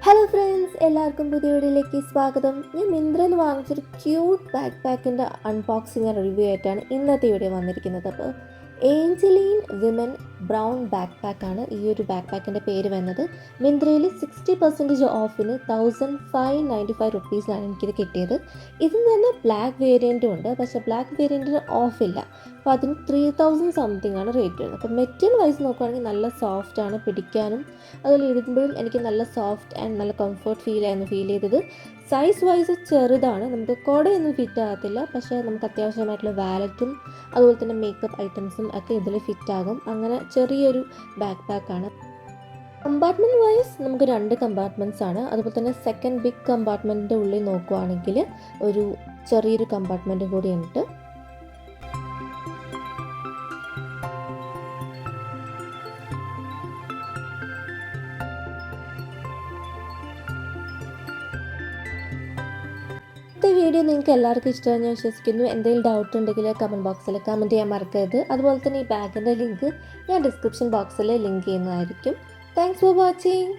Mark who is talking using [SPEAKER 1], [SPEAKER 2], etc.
[SPEAKER 1] Hello friends, എല്ലാവർക്കും പുതിയ വീഡിയോയിലേക്ക് സ്വാഗതം. ഞാൻ മിന്ത്രയിൽ നിന്ന് വാങ്ങിച്ചൊരു ക്യൂട്ട് ബാക്ക് പാക്കിൻ്റെ അൺബോക്സിങ് റിവ്യൂ ആയിട്ടാണ് ഇന്നത്തെ വീഡിയോ വന്നിരിക്കുന്നത്. അപ്പോൾ ഏഞ്ചലീൻ വിമൻ ബ്രൗൺ ബാക്ക് പാക്കാണ് ഈ ഒരു ബാക്ക് പാക്കിൻ്റെ പേര് വന്നത്. മിന്ത്രയിൽ 60% ഓഫിന് 1595 റുപ്പീസിലാണ് എനിക്കിത് കിട്ടിയത്. ഇതിന് തന്നെ ബ്ലാക്ക് വേരിയൻറ്റും ഉണ്ട്, പക്ഷേ ബ്ലാക്ക് വേരിയൻറ്റിന് ഓഫില്ല. അപ്പോൾ അതിന് 3000 സംതിങ് ആണ് റേറ്റ് വരുന്നത്. അപ്പോൾ മെറ്റീരിയൽ വൈസ് നോക്കുകയാണെങ്കിൽ നല്ല സോഫ്റ്റാണ്, പിടിക്കാനും അതുപോലെ ഇടുമ്പോഴും എനിക്ക് നല്ല സോഫ്റ്റ് ആൻഡ് നല്ല കംഫർട്ട് ഫീൽ ചെയ്തത്. സൈസ് വൈസ് ചെറുതാണ്, നമുക്ക് കുടയൊന്നും ഫിറ്റ് ആകത്തില്ല, പക്ഷേ നമുക്ക് അത്യാവശ്യമായിട്ടുള്ള വാലറ്റും അതുപോലെ തന്നെ മേക്കപ്പ് ഐറ്റംസും ഒക്കെ ഇതിൽ ഫിറ്റ് ആകും. അങ്ങനെ ചെറിയൊരു ബാക്ക് പാക്കാണ്. കമ്പാർട്ട്മെൻറ്റ് വൈസ് നമുക്ക് 2 കമ്പാർട്ട്മെൻറ്റ്സ് ആണ്. അതുപോലെ തന്നെ സെക്കൻഡ് ബിഗ് കമ്പാർട്ട്മെൻറ്റിൻ്റെ ഉള്ളിൽ നോക്കുകയാണെങ്കിൽ ഒരു ചെറിയൊരു കമ്പാർട്ട്മെൻറ്റും കൂടി ഉണ്ട്. ഇന്നത്തെ വീഡിയോ നിങ്ങൾക്ക് എല്ലാവർക്കും ഇഷ്ടമായി ഞാൻ വിശ്വസിക്കുന്നു. എന്തെങ്കിലും ഡൗട്ട് ഉണ്ടെങ്കിൽ കമൻറ്റ് ബോക്സിൽ കമൻറ്റ് ചെയ്യാൻ മറക്കരുത്. അതുപോലെ തന്നെ ഈ ബാഗിൻ്റെ ലിങ്ക് ഞാൻ ഡിസ്ക്രിപ്ഷൻ ബോക്സിൽ ലിങ്ക് ചെയ്യുന്നതായിരിക്കും. Thanks for watching.